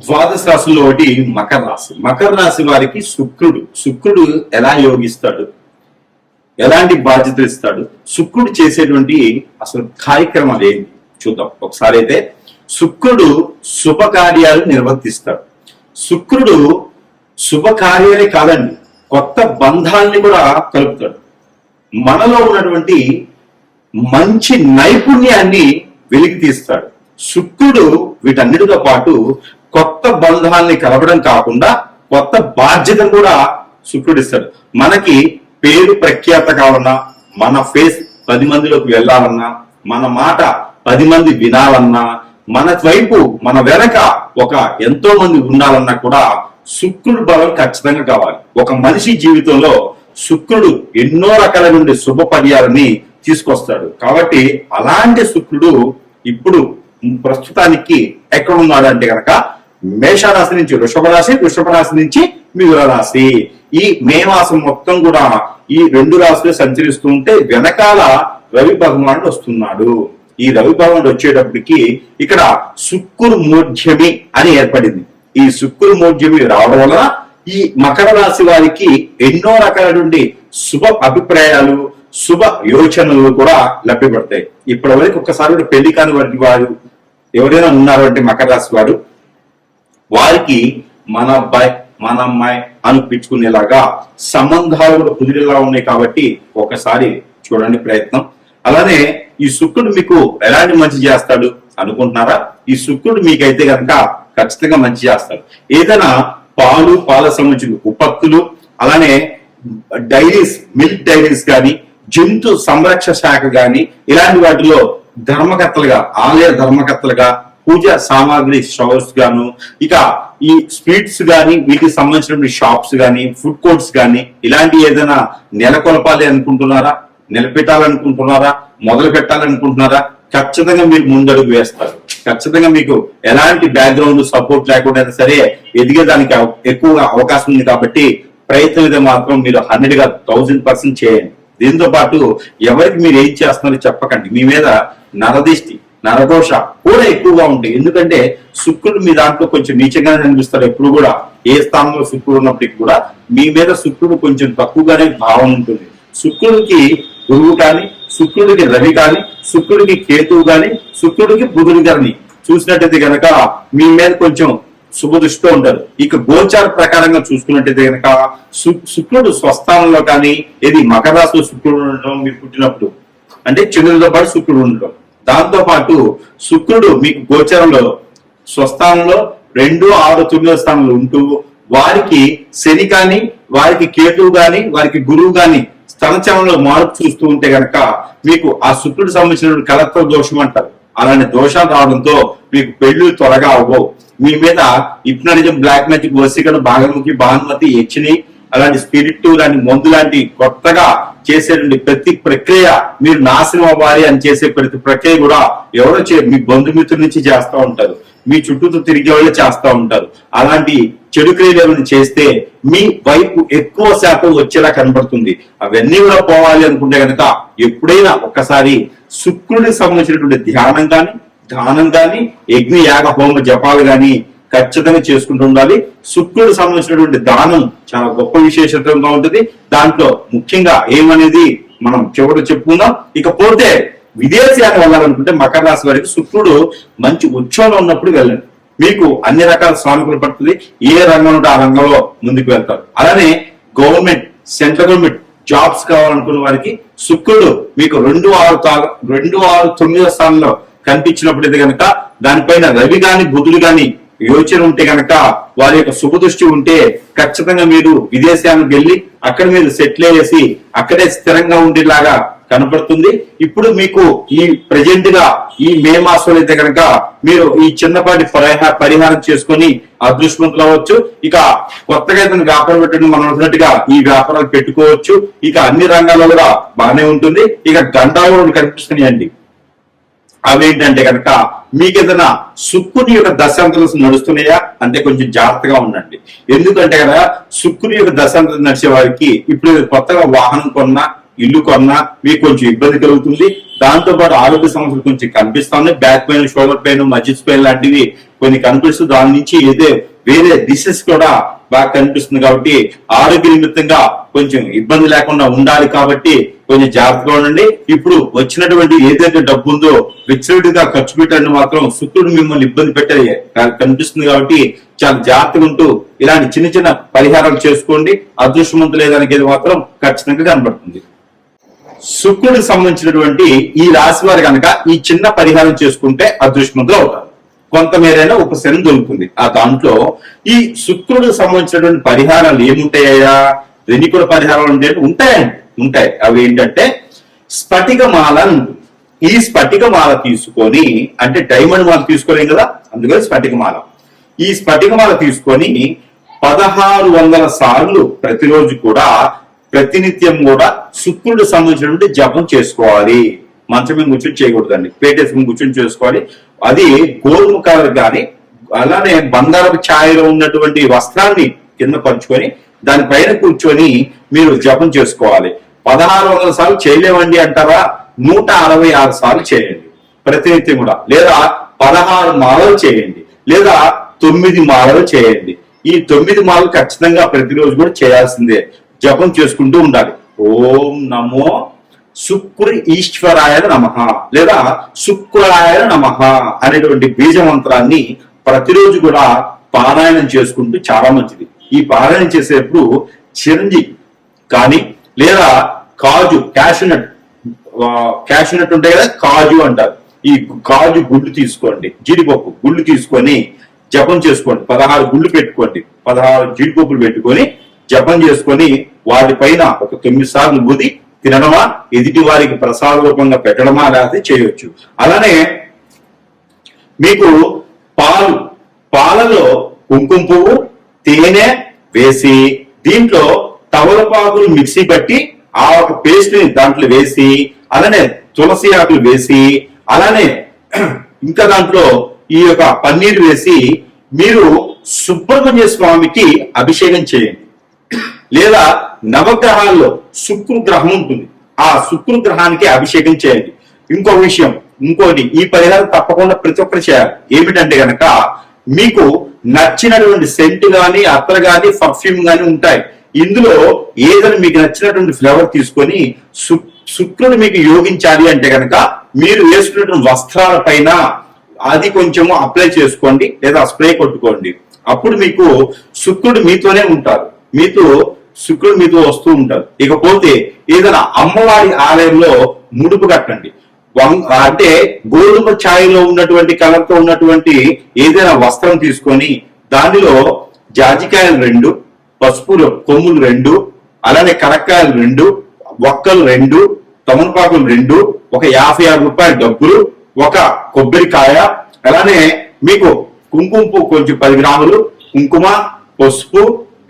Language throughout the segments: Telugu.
ద్వాదశ రాశుల్లో ఒకటి మకర రాశి. మకర రాశి వారికి శుక్రుడు ఎలా యోగిస్తాడు, ఎలాంటి బాధ్యతలు ఇస్తాడు, శుక్రుడు చేసేటువంటి అసలు కార్యక్రమాలు ఏంటి చూద్దాం ఒకసారి. అయితే శుక్రుడు శుభకార్యాలు నిర్వర్తిస్తాడు. శుక్రుడు శుభకార్యాలే కాదండి, కొత్త బంధాలని కూడా కలుపుతాడు. మనలో ఉన్నటువంటి మంచి నైపుణ్యాన్ని వెలికి తీస్తాడు. శుక్రుడు వీటన్నిటితో పాటు కొత్త బంధాలని కలపడం కాకుండా కొత్త బాధ్యతను కూడా శుక్రుడు ఇస్తాడు. మనకి పేరు ప్రఖ్యాత కావాలన్నా, మన ఫేస్ 10 మందిలోకి వెళ్ళాలన్నా, మన మాట 10 మంది వినాలన్నా, మన వైపు మన వెనక ఒక ఎంతో మంది ఉండాలన్నా కూడా శుక్రుడు బలం ఖచ్చితంగా కావాలి. ఒక మనిషి జీవితంలో శుక్రుడు ఎన్నో రకాల నుండి శుభ పర్యాలని తీసుకొస్తాడు. కాబట్టి అలాంటి శుక్రుడు ఇప్పుడు ప్రస్తుతానికి ఎక్కడ ఉన్నాడు అంటే కనుక మేషరాశి నుంచి వృషభ రాశి, వృషభ రాశి నుంచి మిథున రాశి. ఈ మే మాసం మొత్తం కూడా ఈ 2 రాశులు సంచరిస్తూ ఉంటే వెనకాల రవి భగవానుడు వస్తున్నాడు. ఈ రవి భగవానుడు వచ్చేటప్పటికి ఇక్కడ శుక్రుమూర్ధ్యమి అని ఏర్పడింది. ఈ శుక్రుమూర్ధ్యమి రావడం వలన ఈ మకర రాశి వారికి ఎన్నో రకాలైనటువంటి శుభ అభిప్రాయాలు, శుభ యోచనలు కూడా లభ్యపడతాయి. ఇప్పటి వరకు ఒక్కసారి పెళ్లి కాని వారు ఎవరైనా ఉన్నారు అంటే మకర రాశి వారు, వారికి మన అబ్బాయి మన అమ్మాయి అనిపించుకునేలాగా సంబంధాలు కూడా కుదిరేలా ఉన్నాయి. కాబట్టి ఒకసారి చూడండి ప్రయత్నం. అలానే ఈ శుక్రుడు మీకు ఎలాంటి మంచి చేస్తాడు అనుకుంటున్నారా? ఈ శుక్రుడు మీకైతే కనుక ఖచ్చితంగా మంచి చేస్తాడు. ఏదైనా పాల సంబంధించిన ఉత్పత్తులు, అలానే డైరీస్, మిల్క్ డైరీస్ కానీ, జంతు సంరక్షణ శాఖ కానీ, ఇలాంటి వాటిలో ధర్మకర్తలుగా, ఆలయ ధర్మకర్తలుగా, పూజ సామాగ్రి స్టోర్స్ గాను, ఇక ఈ స్వీట్స్ గాని, వీటికి సంబంధించిన షాప్స్ గాని, ఫుడ్ కోర్ట్స్ గాని, ఇలాంటి ఏదైనా నెలకొల్పాలి అనుకుంటున్నారా, నిలబెట్టాలనుకుంటున్నారా, మొదలు పెట్టాలనుకుంటున్నారా? ఖచ్చితంగా మీరు ముందడుగు వేస్తారు. ఖచ్చితంగా మీకు ఎలాంటి బ్యాక్గ్రౌండ్ సపోర్ట్ లేకుండా సరే ఎదిగేదానికి ఎక్కువగా అవకాశం ఉంది. కాబట్టి ప్రయత్నం మాత్రం మీరు 100గా 1000% చేయండి. దీంతో పాటు ఎవరికి మీరు ఏం చేస్తున్నారో చెప్పకండి. మీ మీద నరదిష్టి, నరదోష కూడా ఎక్కువగా ఉంటాయి. ఎందుకంటే శుక్రుడు మీ దాంట్లో కొంచెం నీచంగానే అనిపిస్తారు. ఎప్పుడు కూడా ఏ స్థానంలో శుక్రుడు ఉన్నప్పటికీ కూడా మీ మీద శుక్రుడు కొంచెం తక్కువగానే భావం ఉంటుంది. శుక్రుడికి గురువు కానీ, శుక్రుడికి రవి కానీ, శుక్రుడికి కేతువు కానీ, శుక్రుడికి బుధుడు కానీ చూసినట్టయితే కనుక మీ మీద కొంచెం శుభదృష్టితో ఉంటారు. ఇక గోచార ప్రకారంగా చూసుకున్నట్టయితే కనుక శుక్రుడు స్వస్థానంలో కానీ, ఇది మకర రాశిలో శుక్రుడు ఉండటం, మీరు పుట్టినప్పుడు అంటే చంద్రుడితో పాటు శుక్రుడు ఉండటం, దాంతో పాటు శుక్రుడు మీకు గోచారంలో స్వస్థానంలో 2, 6, 9 స్థానంలో ఉంటూ వారికి శని కానీ, వారికి కేతువు కానీ, వారికి గురువు కానీ స్థలచలంలో మార్పు చూస్తూ ఉంటే గనక మీకు ఆ శుక్రుడు సంబంధించిన కలత్వ దోషం అంటారు. అలాంటి దోషాలు రావడంతో మీకు పెళ్లి త్వరగా అవ్వవు. మీ మీద హిప్నటిజం, బ్లాక్ మ్యాజిక్, వశీకరణ, భాగముఖి, భానుమతి, యక్షిని, అలాంటి స్పిరిట్ లాంటి మందు లాంటి కొత్తగా చేసేటువంటి ప్రతి ప్రక్రియ మీరు నాశనం అవ్వాలి అని చేసే ప్రతి ప్రక్రియ కూడా ఎవరో మీ బంధుమిత్రుల నుంచి చేస్తూ ఉంటారు, మీ చుట్టూతో తిరిగే వాళ్ళే చేస్తూ ఉంటారు. అలాంటి చెడు క్రియలు ఏమైనా చేస్తే మీ వైపు ఎక్కువ శాతం వచ్చేలా కనబడుతుంది. అవన్నీ కూడా పోవాలి అనుకుంటే కనుక ఎప్పుడైనా ఒక్కసారి శుక్రుడికి సంబంధించినటువంటి ధ్యానం కానీ, దానం కానీ, యజ్ఞ యాగ హోమ జపాలు కానీ ఖచ్చితంగా చేసుకుంటూ ఉండాలి. శుక్రుడికి సంబంధించినటువంటి దానం చాలా గొప్ప విశేషంగా ఉంటుంది. దాంట్లో ముఖ్యంగా ఏమనేది మనం చివరి చెప్పుకుందాం. ఇకపోతే విదేశీయాన్ని వెళ్ళాలనుకుంటే మకర రాశి వారికి శుక్రుడు మంచి ఉత్సవంలో ఉన్నప్పుడు వెళ్ళండి. మీకు అన్ని రకాల సానుకూల పడుతుంది. ఏ రంగం ఉంటే ఆ రంగంలో ముందుకు వెళ్తారు. అలానే గవర్నమెంట్, సెంట్రల్ గవర్నమెంట్ జాబ్స్ కావాలనుకున్న వారికి శుక్రుడు మీకు 2, 6, 9 స్థానంలో కనిపించినప్పుడైతే కనుక దానిపైన రవి గాని, బుధుడు గాని యోచన ఉంటే కనుక, వారి యొక్క శుభదృష్టి ఉంటే ఖచ్చితంగా మీరు విదేశానికి వెళ్ళి అక్కడ మీరు సెటిల్ అయ్యేసి అక్కడే స్థిరంగా ఉండేలాగా కనపడుతుంది. ఇప్పుడు మీకు ఈ ప్రెజెంట్ గా ఈ మే మాసంలో అయితే కనుక మీరు ఈ చిన్నపాటి పరిహారం చేసుకొని అదృష్టవంతులు అవ్వచ్చు. ఇక కొత్తగా ఏదైనా వ్యాపారం పెట్టడం మనం అనుకున్నట్టుగా ఈ వ్యాపారాలు పెట్టుకోవచ్చు. ఇక అన్ని రంగాల్లో కూడా బాగానే ఉంటుంది. ఇక గండాలు కనిపిస్తున్నాయండి. అవేంటంటే కనుక మీకు ఏదైనా శుక్రుని యొక్క దశాంతరం నడుస్తున్నాయా అంటే కొంచెం జాగ్రత్తగా ఉండండి. ఎందుకంటే కదా శుక్రుని యొక్క దశాంతరం నడిచే వారికి ఇప్పుడు కొత్తగా వాహనం కొన్నా, ఇల్లు కొన్నా మీకు కొంచెం ఇబ్బంది కలుగుతుంది. దాంతో పాటు ఆరోగ్య సమస్యలు కొంచెం కనిపిస్తాయి. Back pain, shoulder pain, muscles pain లాంటివి కొన్ని కనిపిస్తుంది. దాని నుంచి ఏదో వేరే డిసీజ్ కూడా బాగా కనిపిస్తుంది. కాబట్టి ఆరోగ్య నిమిత్తంగా కొంచెం ఇబ్బంది లేకుండా ఉండాలి. కాబట్టి కొంచెం జాగ్రత్తగా ఉండండి. ఇప్పుడు వచ్చినటువంటి ఏదైతే డబ్బు ఉందో విచ్చలవిడిగా ఖర్చు పెట్టండి. మాత్రం శుక్రుడు మిమ్మల్ని ఇబ్బంది పెట్టే కనిపిస్తుంది. కాబట్టి చాలా జాగ్రత్తగా ఉంటూ ఇలాంటి చిన్న చిన్న పరిహారాలు చేసుకోండి. అదృష్టవంతులు లేదానికి మాత్రం ఖచ్చితంగా కనబడుతుంది. శుక్రుడికి సంబంధించినటువంటి ఈ రాశి వారు కనుక ఈ చిన్న పరిహారం చేసుకుంటే అదృష్టవంతులు అవుతారు. కొంతమేరైనా ఉపశమనం దొరుకుతుంది. ఆ దాంట్లో ఈ శుక్రుడికి సంబంధించినటువంటి పరిహారాలు ఏముంటాయా? రెనికుల పరిహారాలు ఉంటాయి. అవి ఏంటంటే స్ఫటికమాల ఉంటుంది. ఈ స్ఫటికమాల తీసుకొని, అంటే డైమండ్ మాల తీసుకోలేం కదా, అందుకని స్ఫటికమాల. ఈ స్ఫటికమాల తీసుకొని 1600 సార్లు ప్రతిరోజు కూడా ప్రతినిత్యం కూడా శుక్రుడికి సంబంధించినటువంటి జపం చేసుకోవాలి. మంచం మీద కూర్చొని చేయకూడదండి, పేటేసుకుని కూర్చొని చేసుకోవాలి. అది గోధుమ కలర్ కానీ అలానే బంగారపు ఛాయలో ఉన్నటువంటి వస్త్రాన్ని కింద పరుచుకొని దానిపైన కూర్చొని మీరు జపం చేసుకోవాలి. 1600 సార్లు చేయలేమండి అంటారా? 166 సార్లు చేయండి ప్రతినిత్యం కూడా. లేదా 16 మాలలు చేయండి, లేదా 9 మాలలు చేయండి. ఈ 9 మాలలు ఖచ్చితంగా ప్రతిరోజు కూడా చేయాల్సిందే. జపం చేసుకుంటూ ఉండాలి. ఓం నమో శుక్ర ఈశ్వరాయ నమః లేదా శుక్రాయ నమః అనేటువంటి బీజ మంత్రాన్ని ప్రతిరోజు కూడా పారాయణం చేసుకుంటూ చాలా మంచిది. ఈ పారాయణం చేసేటప్పుడు చిరంజి కానీ లేదా కాజు, క్యాషునట్ ఉంటాయి కదా, కాజు అంటారు. ఈ కాజు గుళ్ళు తీసుకోండి, జీడిపప్పు గుళ్ళు తీసుకొని జపం చేసుకోండి. 16 గుళ్ళు పెట్టుకోండి, 16 జీడిపప్పులు పెట్టుకొని జపం చేసుకొని వాటిపైన ఒక 9 సార్లు ఊది తినడమా, ఎదుటి వారికి ప్రసాద రూపంగా పెట్టడమా లేకపోతే చేయొచ్చు. అలానే మీకు పాలలో కుంకుమ పువ్వు, తేనె వేసి దీంట్లో తమలపాకులు మిక్సీ పట్టి ఆ ఒక పేస్ట్ ని దాంట్లో వేసి, అలానే తులసి ఆకులు వేసి, అలానే ఇంకా దాంట్లో ఈ యొక్క పన్నీర్ వేసి మీరు సుబ్రహ్మణ్య స్వామికి అభిషేకం చేయండి. లేదా నవగ్రహాల్లో శుక్ర గ్రహం ఉంటుంది, ఆ శుక్ర గ్రహానికి అభిషేకం చేయండి. ఇంకోటి ఈ పరిహారం తప్పకుండా ప్రతి ఒక్కరు చేయాలి. ఏమిటంటే గనక మీకు నచ్చినటువంటి సెంట్ గాని, అత్తర్ గాని, పర్ఫ్యూమ్ గాని ఉంటాయి. ఇందులో ఏదైనా మీకు నచ్చినటువంటి ఫ్లేవర్ తీసుకొని శుక్రుడు మీకు యోగించాలి అంటే గనక మీరు వేసుకున్నటువంటి వస్త్రాల పైన అది కొంచెము అప్లై చేసుకోండి, లేదా స్ప్రే కొట్టుకోండి. అప్పుడు మీకు శుక్రుడు మీతోనే ఉంటారు, శుక్రుడు మీతో వస్తూ ఉంటారు. ఇకపోతే ఏదైనా అమ్మవారి ఆలయంలో ముడుపు కట్టండి. అంటే గోధుమ ఛాయలో ఉన్నటువంటి కలర్తో ఉన్నటువంటి ఏదైనా వస్త్రం తీసుకొని దానిలో జాజికాయలు 2, పసుపు కొమ్ములు 2, అలానే కరక్కాయలు 2, ఒక్కలు 2, తమలపాకులు 2, ఒక 56 రూపాయల డబ్బులు, ఒక కొబ్బరికాయ, అలానే మీకు కుంకుమ పువ్వు కొంచెం 10 గ్రాములు, కుంకుమ, పసుపు,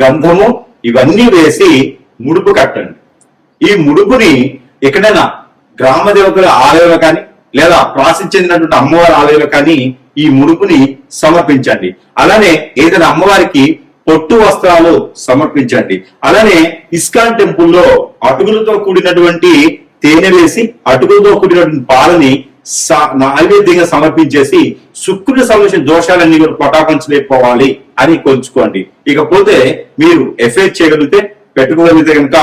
గంధము ఇవన్నీ వేసి ముడుపు కట్టండి. ఈ ముడుపుని ఎక్కడైనా గ్రామ దేవతల ఆలయంలో కానీ లేదా ప్రాసిద్ధి చెందినటువంటి అమ్మవారి ఆలయంలో కానీ ఈ ముడుపుని సమర్పించండి. అలానే ఏదైనా అమ్మవారికి పొట్టు వస్త్రాలు సమర్పించండి. అలానే ఇస్కాన్ టెంపుల్లో అటుకులతో కూడినటువంటి తేనె వేసి అటుకులతో కూడినటువంటి పాలని నైవేద్యంగా సమర్పించేసి శుక్రుడి సంబంధించిన దోషాలన్నీ కూడా పటాపంచలేకపోవాలి అని కొంచుకోండి. ఇకపోతే మీరు ఎఫ్ఐఆర్ చేయగలిగితే పెట్టుకోగలిగితే కనుక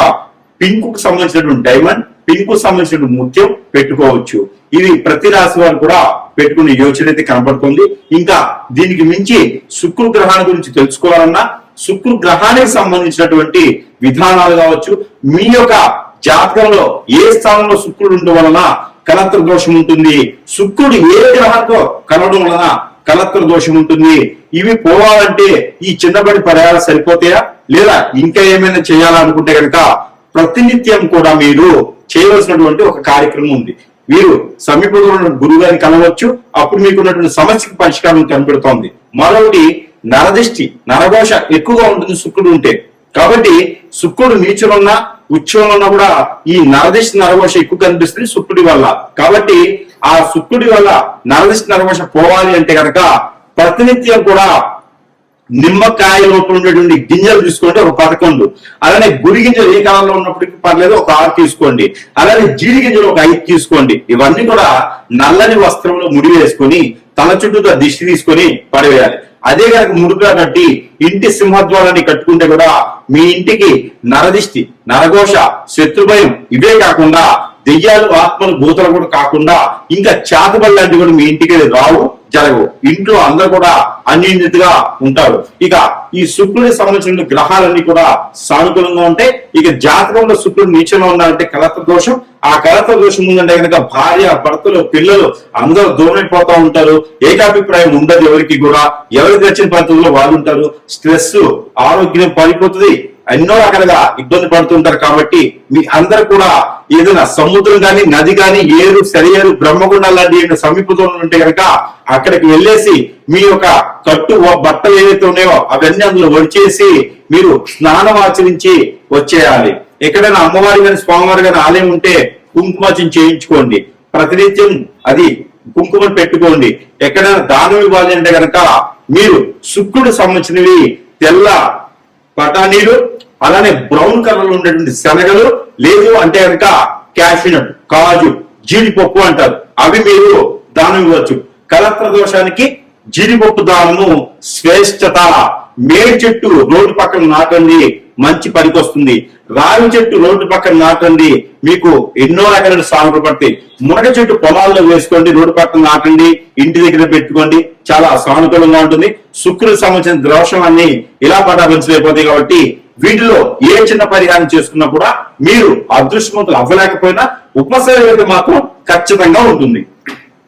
పింక్ కు సంబంధించినటువంటి డైమండ్, పింక్ కు సంబంధించినటువంటి ముత్యం పెట్టుకోవచ్చు. ఇది ప్రతి రాశి వారు కూడా పెట్టుకునే యోచన అయితే కనబడుతుంది. ఇంకా దీనికి మించి శుక్ర గ్రహాన్ని గురించి తెలుసుకోవాలన్నా శుక్ర గ్రహానికి సంబంధించినటువంటి విధానాలు కావచ్చు, మీ యొక్క జాతకంలో ఏ స్థానంలో శుక్రుడు ఉండడం వలన కలత్ర దోషం ఉంటుంది, శుక్రుడు ఏ గ్రహంతో కలవడం వలన కలత్ర దోషం ఉంటుంది, ఇవి పోవాలంటే ఈ చిన్నబడి పరిహారాలు సరిపోతాయా లేదా ఇంకా ఏమైనా చేయాలనుకుంటే కనుక ప్రతినిత్యం కూడా మీరు చేయవలసినటువంటి ఒక కార్యక్రమం ఉంది. మీరు సమీపంలో ఉన్న గురువు గారిని కలవచ్చు, అప్పుడు మీకున్నటువంటి సమస్యకు పరిష్కారం కనబడుతోంది. మరొకటి నరదిష్టి, నరఘోష ఎక్కువగా ఉంటుంది శుక్రుడు ఉంటే. కాబట్టి శుక్రుడు నీచులున్నా ఉచ్చంలో కూడా ఈ నరదిష్టి నరఘోష ఎక్కువ కనిపిస్తుంది శుక్రుడి వల్ల. కాబట్టి ఆ శుక్రుడి వల్ల నరదిష్టి నరఘోష పోవాలి అంటే కనుక ప్రతినిత్యం కూడా నిమ్మకాయ లోపల ఉండేటువంటి గింజలు తీసుకోండి ఒక 11, అలానే గురి గింజలు ఏ కాలంలో ఉన్నప్పటికీ పర్లేదు ఒక 6 తీసుకోండి, అలానే జీడి గింజలు ఒక 5 తీసుకోండి. ఇవన్నీ కూడా నల్లని వస్త్రంలో ముడి వేసుకొని తల చుట్టూతో దిష్టి తీసుకొని పడవేయాలి. అదే కనుక ముడుగా కట్టి ఇంటి సింహద్వారాన్ని కట్టుకుంటే కూడా మీ ఇంటికి నరదిష్టి, నరఘోష, శత్రుభయం ఇవే కాకుండా దెయ్యాలు, ఆత్మలు, భూతలు కూడా కాకుండా ఇంకా చేతబడి లాంటివి కూడా మీ ఇంటికి రావు, జరగవు. ఇంట్లో అందరూ కూడా అన్యోన్యతగా ఉంటారు. ఇక ఈ శుక్రుడికి సంబంధించిన గ్రహాలన్నీ కూడా సానుకూలంగా ఉంటాయి. ఇక జాతకంలో శుక్రుడు నీచంలో ఉన్నారంటే కలత్ర దోషం. ఆ కలత్ర దోషం ఉందంటే కనుక భార్య, భర్తలు, పిల్లలు అందరూ దూరమైపోతా ఉంటారు. ఏకాభిప్రాయం ఉండదు ఎవరికి కూడా. ఎవరికి నచ్చిన పద్ధతుల్లో వాళ్ళు ఉంటారు. స్ట్రెస్, ఆరోగ్యం పడిపోతుంది. ఎన్నో రకాలుగా ఇబ్బంది పడుతుంటారు. కాబట్టి మీ అందరు కూడా ఏదైనా సముద్రం కానీ, నది కానీ, ఏరు, సెలయేరు, బ్రహ్మగుండాలు లాంటి సమీపంలో ఉంటే కనుక అక్కడికి వెళ్ళేసి మీ యొక్క కట్టు బట్టలు ఏవైతే ఉన్నాయో అవన్నీ అందులో వచ్చేసి మీరు స్నానం ఆచరించి వచ్చేయాలి. ఎక్కడైనా అమ్మవారి కానీ, స్వామివారి కానీ ఆలయం ఉంటే కుంకుమార్చన చేయించుకోండి. ప్రతినిత్యం అది కుంకుమను పెట్టుకోండి. ఎక్కడైనా దానం ఇవ్వాలి అంటే కనుక మీరు శుక్రుడు సంబంధించినవి తెల్ల బఠానీలు, అలానే బ్రౌన్ కలర్ లో ఉండేటువంటి శనగలు, లేదు అంటే కనుక క్యాషినట్, కాజు, జీడిపప్పు అంటారు, అవి మీరు దానం ఇవ్వచ్చు. కలత్ర దోషానికి జీడిపప్పు దానము శ్రేష్టత. మేడి చెట్టు రోడ్డు పక్కన నాటండి, మంచి పనికొస్తుంది. రావి చెట్టు రోడ్డు పక్కన నాటండి, మీకు ఎన్నో రకాల సాగులు పడతాయి. మునగ చెట్టు పొలాల్లో వేసుకోండి, రోడ్డు పక్కన నాటండి, ఇంటి దగ్గర పెట్టుకోండి, చాలా సానుకూలంగా ఉంటుంది. శుక్రుడికి సంబంధించిన దోషం అన్ని ఇలా పటాభించలేకపోతాయి. కాబట్టి వీటిలో ఏ చిన్న పరిహారం చేసుకున్నా కూడా మీరు అదృష్టవంతులు అవ్వలేకపోయినా ఉపశమనం మాత్రం ఖచ్చితంగా ఉంటుంది.